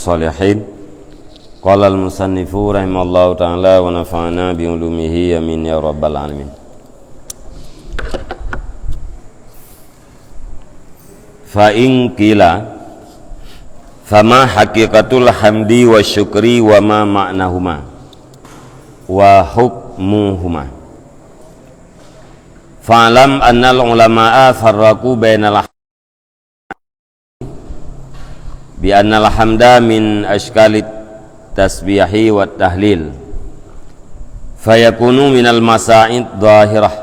salihin. Qala al-musannifu rahimallahu ta'ala wa nafa'ana bi ulumihi amin ya rabbal alamin. Fa in qila fama haqiqatul hamdi wa syukri wa ma ma'nahuma wa hukmuhuma. Fa'lam annal ulama'a farraqu bainal bi annal hamda min ashkalit tasbihi wa tahlil fayakunu minal masa'id dhahirah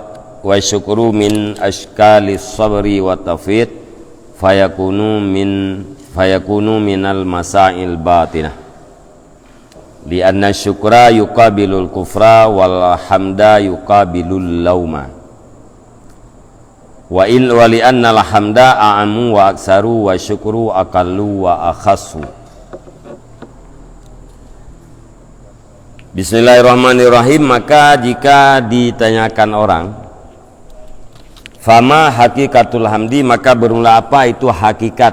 wa syukru min ashkalis sabri wa tafid fayakunu minal masa'il batinah li anna syukra yuqabilul kufra wal hamda yuqabilul lauma wa li anna alhamda a'amu wa aksaru wa syukru aqallu wa akhassu. Bismillahirrahmanirrahim. Maka jika ditanyakan orang fama hakikatul hamdi, maka bermula apa itu hakikat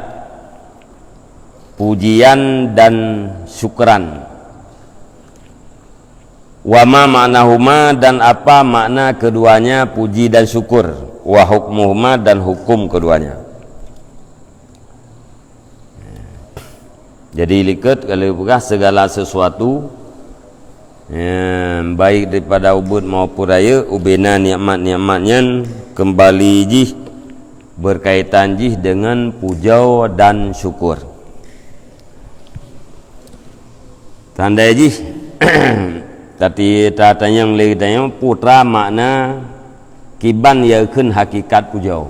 pujian dan syukran, wa ma ma'nahuma, dan apa makna keduanya puji dan syukur, wa hukmuhuma, dan hukum keduanya. Jadi liket kalau bukan segala sesuatu baik daripada ubud maupun raya ubena nikmat-nikmatnya kembali jih berkaitan jih dengan pujau dan syukur. Tanda jih tadi tanya yang lagi tanya putra makna kiban yakin hakikat pujau,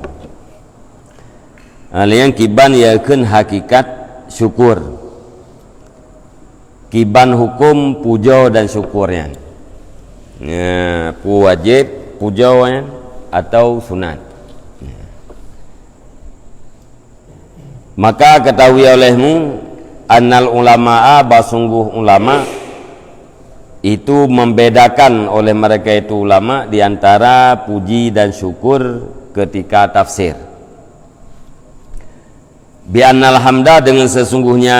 yang kiban yakin hakikat syukur, kiban hukum pujau dan syukurnya, wajib pujaunya atau sunat. Maka ketahui olehmu annal ulama'a, basungguh ulama itu membedakan oleh mereka itu ulama di antara puji dan syukur ketika tafsir. Bi annal hamda, dengan sesungguhnya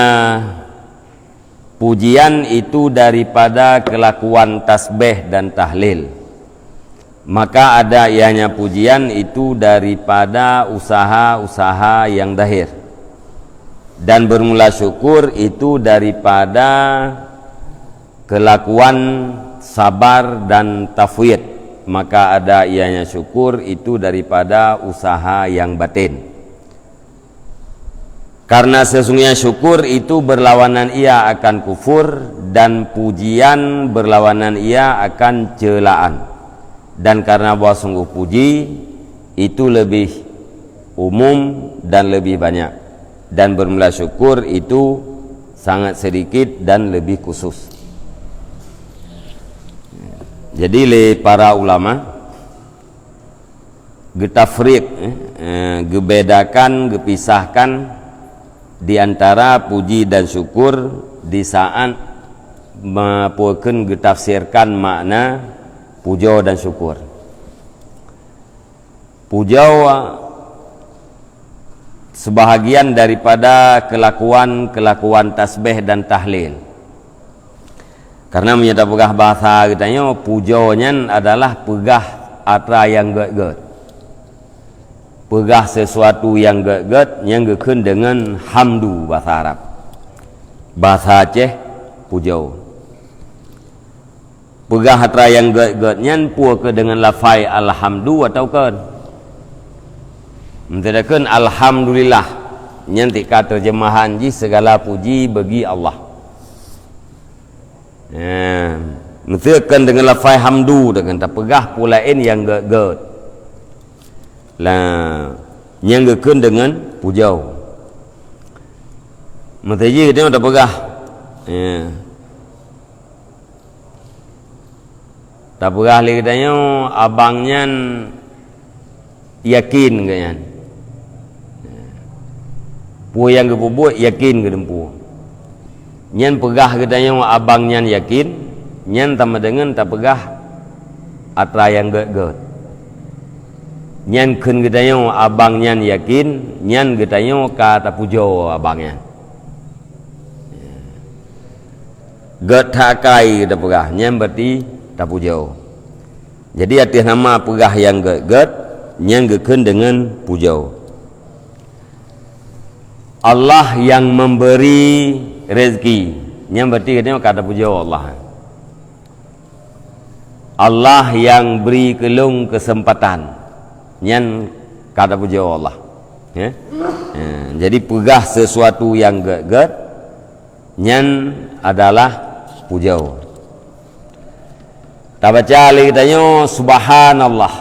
pujian itu daripada kelakuan tasbih dan tahlil, maka ada ianya pujian itu daripada usaha-usaha yang dahir, dan bermula syukur itu daripada kelakuan sabar dan tafwid, maka ada ianya syukur itu daripada usaha yang batin. Karena sesungguhnya syukur itu berlawanan ia akan kufur, dan pujian berlawanan ia akan celaan. Dan karena bahwa sungguh puji itu lebih umum dan lebih banyak, dan bermula syukur itu sangat sedikit dan lebih khusus. Jadi le para ulama getafriq, gebedakan, gepisahkan di antara puji dan syukur di saat maupun getafsirkan makna pujau dan syukur. Pujau sebahagian daripada kelakuan tasbih dan tahlil. Karena menyata pegah bahasa katanya pujaunya adalah pegah atra yang get-get, pegah sesuatu yang get-get yang gekun dengan hamdu bahasa Arab, bahasa Aceh pujau. Pegah atra yang get-getnya pua ke dengan lafai alhamdu atau kan mentadakan alhamdulillah, nyantik kata terjemahan ji segala puji bagi Allah. Mentekan dengan lafai hamdu dengan tak pegah pulain yang get-get lah, yang gekun dengan pujau. Menteji dia tak pegah, tak pegah lagi tanya abangnya yakin kan, pu yang gebubuh yakin ke dempu. Nyan pegah katanya abang nyan yakin, nyan sama dengan tak pegah atra yang get-get. Nyan kun katanya abang nyan yakin, nyan katanya kata pujau abangnya. Ged hakai kita pegah, nyen berarti tak pujau. Jadi atas nama pegah yang ged nyen geken dengan pujau. Allah yang memberi rezeki, nyen berarti katanya kata pujau Allah. Allah yang beri kelung kesempatan, nyen kata pujau Allah. Ya? Jadi pegah sesuatu yang ged nyen adalah pujau. Tak baca lagi tanya subhanallah.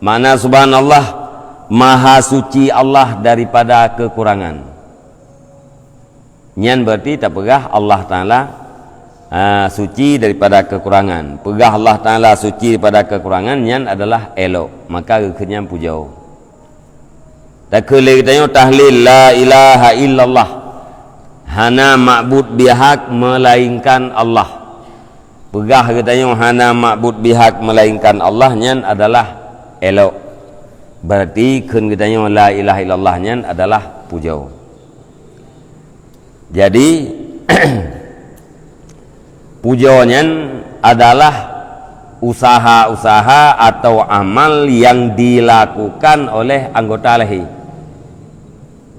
Mana subhanallah? Maha suci Allah daripada kekurangan. Nyan berarti tak pegah Allah Ta'ala suci daripada kekurangan. Pegah Allah Ta'ala suci daripada kekurangan, nyan adalah elok. Maka kekenyan pujau. Tak lagi tanya tahlil la ilaha illallah. Hana ma'bud bihak melainkan Allah. Pegah katanya hana ma'bud bihak melainkan Allah, nyan adalah elok. Berarti kun katanya la ilaha illallah, nyan adalah pujau. Jadi pujau nyan adalah usaha-usaha atau amal yang dilakukan oleh anggota lehi.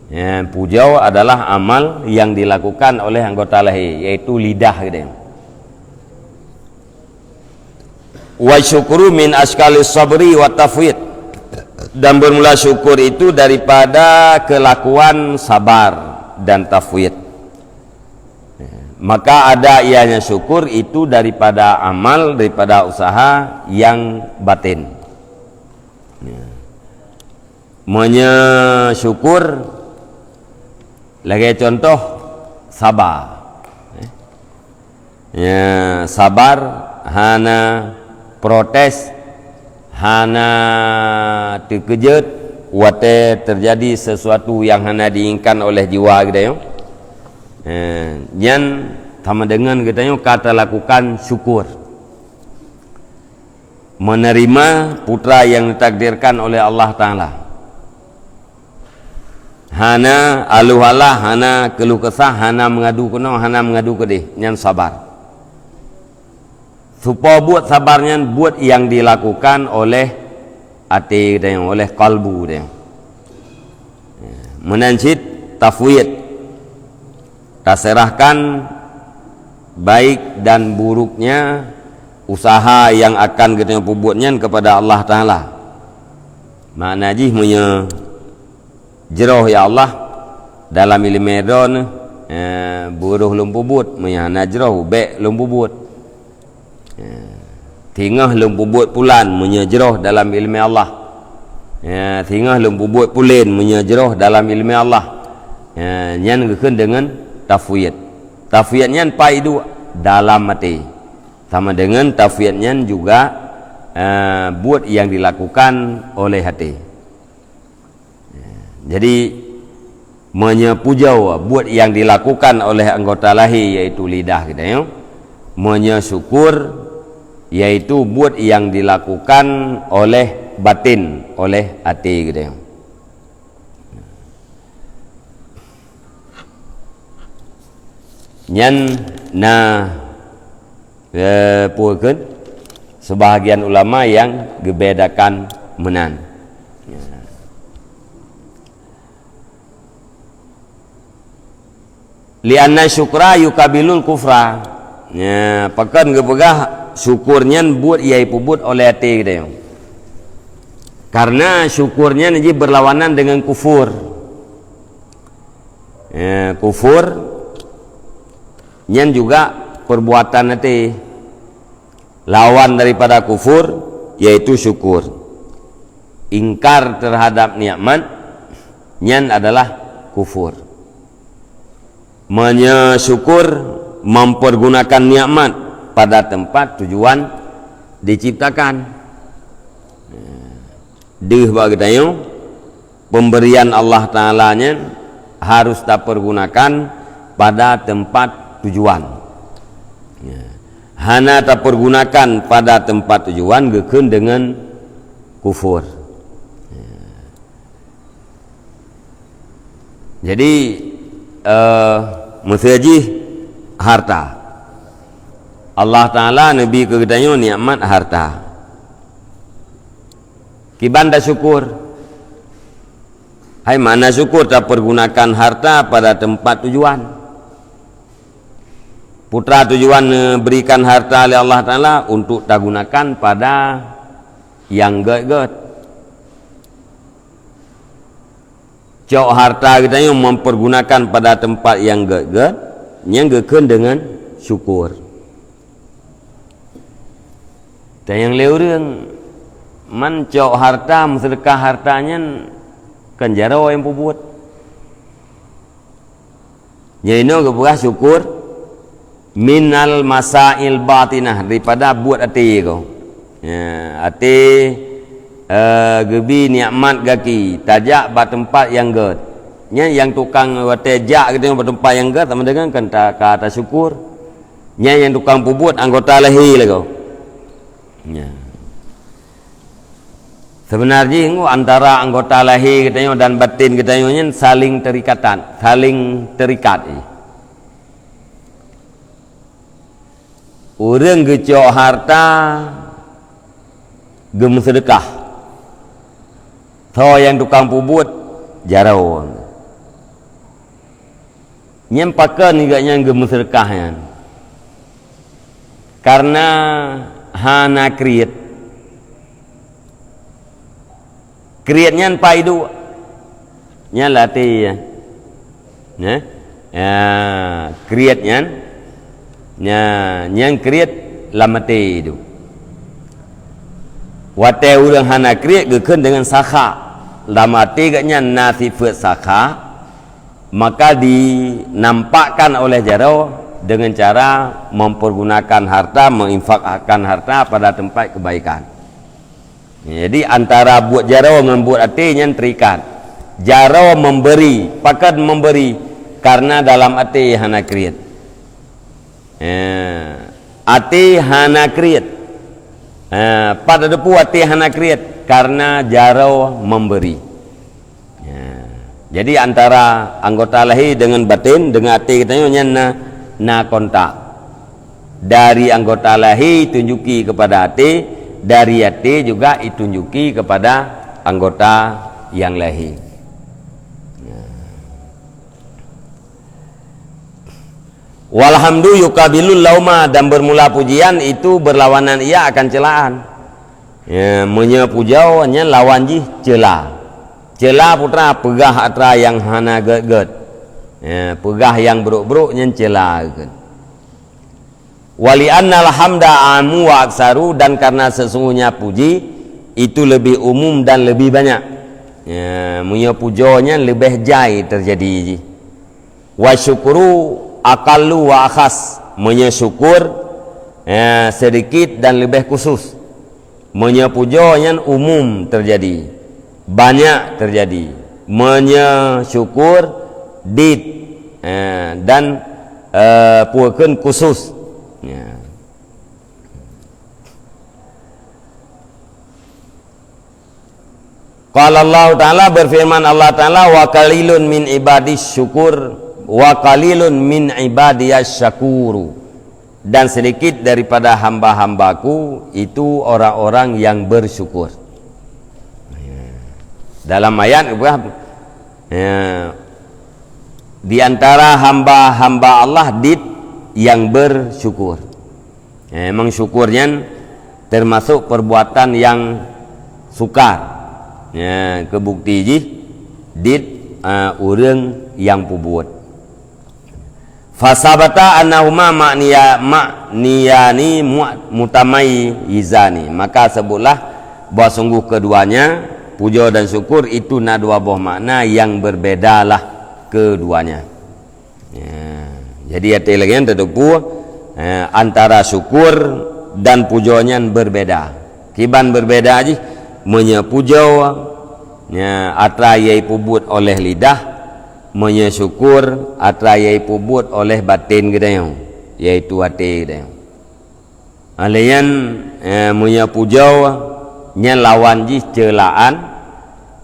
Ya, pujau adalah amal yang dilakukan oleh anggota lehi, yaitu lidah gitu. Wa syukru min askalis sabri wa tafwid. Dan bermula syukur itu daripada kelakuan sabar dan tafwid. Maka ada ianya syukur itu daripada amal, daripada usaha yang batin. Mensyukur lagi contoh sabar. Ya, sabar hana protes, hana terkejut wate terjadi sesuatu yang hana diinginkan oleh jiwa kita yo. Yang sama dengan kita yo kata lakukan syukur. Menerima putra yang ditakdirkan oleh Allah Ta'ala. Hana aluhalah, hana keluh kesah, hana mengadu kuno, hana mengadu kedih, nyan sabar. Supaya buat sabarnya buat yang dilakukan oleh hati dia, oleh kalbu dia. Menancit tafwid, terserahkan baik dan buruknya usaha yang akan kita buatnya kepada Allah Ta'ala. Makna jihmunya jeroh ya Allah dalam ilmu medon buruh lumpubut menyana jeroh bek lumpubut tingah lumpubut pulan menyejeroh dalam ilmu Allah tingah lumpubut pulen menyejeroh dalam ilmu Allah nyan gekeun dengan tafwid. Tafwid nyan paidu dalam mati sama dengan tafwid nyan juga buat yang dilakukan oleh hati. Jadi menyepujau buat yang dilakukan oleh anggota lahi yaitu lidah kita ya. Menyesyukur yaitu buat yang dilakukan oleh batin, oleh hati kita ya. Nyan na puekeun sebahagian ulama yang gebedakan menan. Lianna syukra yukabilul kufra. Ya, pakan gepegah syukurnya buat iai pubut oleh hati kita. Karena syukurnya ini berlawanan dengan kufur. Ya, kufur nyen juga perbuatan hati. Lawan daripada kufur yaitu syukur. Ingkar terhadap nikmat nyen adalah kufur. Mensyukur mempergunakan nikmat pada tempat tujuan diciptakan. Dih bagi tayo pemberian Allah Ta'ala nya harus tak pergunakan pada tempat tujuan. Hana tak pergunakan pada tempat tujuan gekeun dengan kufur. Jadi musajih harta Allah Ta'ala Nabi kegedanyo nikmat harta. Kiban dah syukur. Hai mana syukur tak pergunakan harta pada tempat tujuan. Putra tujuan berikan harta oleh Allah Ta'ala untuk tak gunakan pada yang get-get. Cok harta kita yang mempergunakan pada tempat yang get-get, yang geken dengan syukur. Dan yang leurang man cok harta sedekah hartanya kan jaro yang puput. Jadi no kebuah syukur minal masail batinah daripada buat hati kau. Ya, hati gebi nikmat gaki tajak ba tempat yang get. Nya yang tukang watejak gitu ba tempat yang get sama dengan kan kata syukur. Nya yang tukang puput anggota lahi lah kau. Ya. Sebenarnya antara anggota lahir katanya dan batin katanya saling terikat. Orang gecok harta gem sedekah. Tho yang tukang pubut jarau. Nyempakan igaknya gem sedekahnya. Karena hana Kriatnya pai du nya latih ya kriatnya yang kriat lamate du wate urang hana kriat gekeun dengan sakha lamate gaknya nasifat sakha maka dinampakkan oleh jaro dengan cara mempergunakan harta menginfakkan harta pada tempat kebaikan. Jadi antara buat jaro dengan buat hati yang terikat. Jaro memberi, pakat memberi karena dalam hati hana kriat. Hati hana kriat. Pada depu hati hana kriat karena jaro memberi. Jadi antara anggota lahir dengan batin dengan hati katanya na kontak. Dari anggota lahir tunjuki kepada hati, dari hati juga ditunjuki kepada anggota yang lahir. Walhamdu yukabilul lauma dan bermula pujian itu berlawanan ia akan celaan. Menyepujaunya lawan jih cela. Cela putra pegah atra yang hana get-get. Pegah yang buruk-buruk yang cela. Wali annal hamda amu wa aksaru dan karena sesungguhnya puji itu lebih umum dan lebih banyak. Punya pujonya lebih jai terjadi. Wa syukuru aqallu wa akhas mensyukur sedikit dan lebih khusus. Menyepujonya umum terjadi, banyak terjadi. Mensyukur dit dan puakeun khusus. Qala Allah Ta'ala berfirman Allah Ta'ala wa qalilun min ibadis syukur wa qalilun min ibadiyas syakuru dan sedikit daripada hamba-hambaku itu orang-orang yang bersyukur. Dalam ayat di antara hamba-hamba Allah yang bersyukur. Memang syukurnya termasuk perbuatan yang sukar. Kebukti urang yang pubut. Fasabata annahuma ma'niyani mutamayizani. Maka sebutlah bahwa sungguh keduanya puja dan syukur itu dua buah makna yang berbedalah keduanya. Jadi hati lagi yang terdepu antara syukur dan pujonya berbeda. Kiban berbeda aja menyepujau atra yai pubut oleh lidah, mensyukur atra yai pubut oleh batin kita yaitu hati kita. Alian menyepujau nya lawan jih celaan,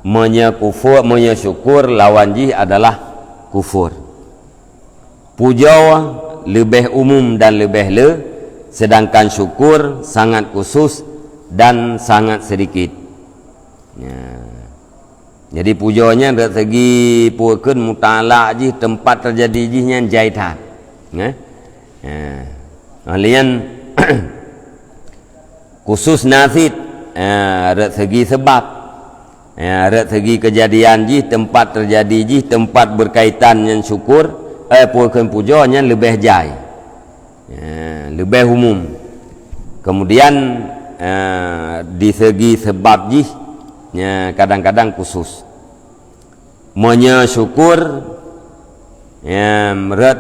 mensyukur lawan jih adalah kufur. Pujau lebih umum dan lebih sedangkan syukur sangat khusus dan sangat sedikit. Ya. Jadi pujanya dari segi puakeun muta'ala ji tempat terjadi jihnya jaitan. Ya. Kalian khusus nasid dari segi sebab, dari segi kejadian ji tempat terjadi ji tempat berkaitan dengan syukur puakeun pujanya lebih jai, lebih umum. Kemudian di segi sebab ji kadang-kadang khusus menyasyukur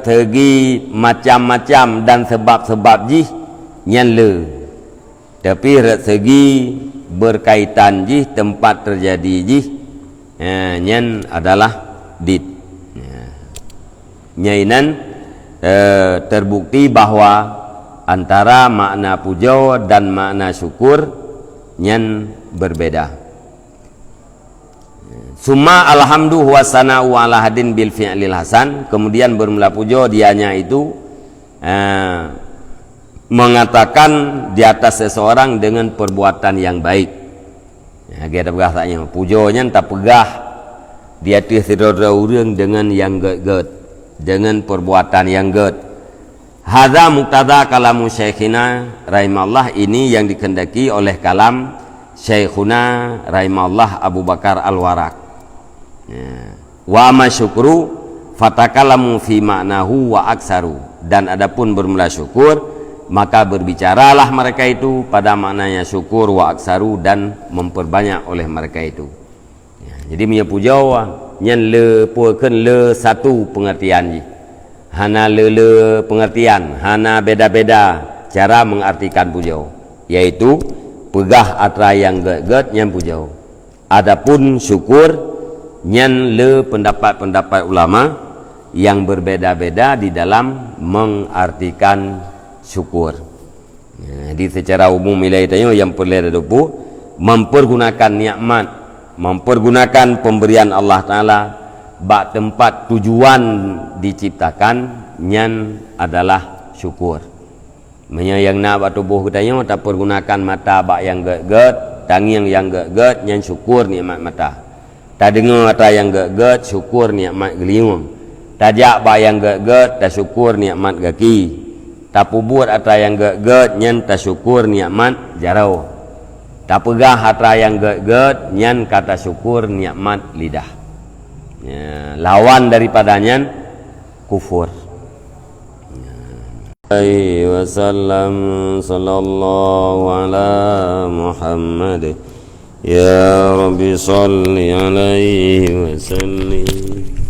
segi macam-macam dan sebab-sebab jih nyan le, tapi segi berkaitan jih tempat terjadi jih nyan adalah dit. Nyainan terbukti bahwa antara makna puja dan makna syukur nyan berbeda. Summa alhamdu wa sana'u ala hadin bil fi'lil hasan. Kemudian bermula puja dianya itu mengatakan di atas seseorang dengan perbuatan yang baik. Kita bahasanya pujanya tak pegah di atas orang dengan yang get, dengan perbuatan yang get. Hadza muqtada kalamu syekhina rahimallah, ini yang dikehendaki oleh kalam Syekhuna rahimallah Abu Bakar Al-Waraq. Wa ma syukru fatakalamu fi ma'nahu wa aksaru, dan adapun bermula syukur maka berbicaralah mereka itu pada maknanya syukur, wa aksaru, dan memperbanyak oleh mereka itu. Jadi punya puja nyen le puakeun le satu pengertian ji, hana le pengertian, hana beda-beda cara mengartikan puja, yaitu pegah atra yang get nyen puja. Adapun syukur nyen le pendapat-pendapat ulama yang berbeda-beda di dalam mengartikan syukur. Jadi secara umum wilayahnya yang perlu ada mempergunakan nikmat, mempergunakan pemberian Allah Ta'ala bak tempat tujuan diciptakan nyen adalah syukur. Yang nak bak tubuh katanya tak pergunakan mata bak yang get, tangan yang get nyen syukur nikmat mata. Tak dengar mata yang get syukur nikmat geliung. Tajak bak yang get tak syukur nikmat kaki. Tak pubur atra yang get nyen tak syukur nikmat jarau. Tak pegah atra yang get nyen kata syukur nikmat lidah. Lawan daripadanya kufur. Wasallam sallallahu ala Muhammad. Ya Rabbi salli alaihi wa sallim.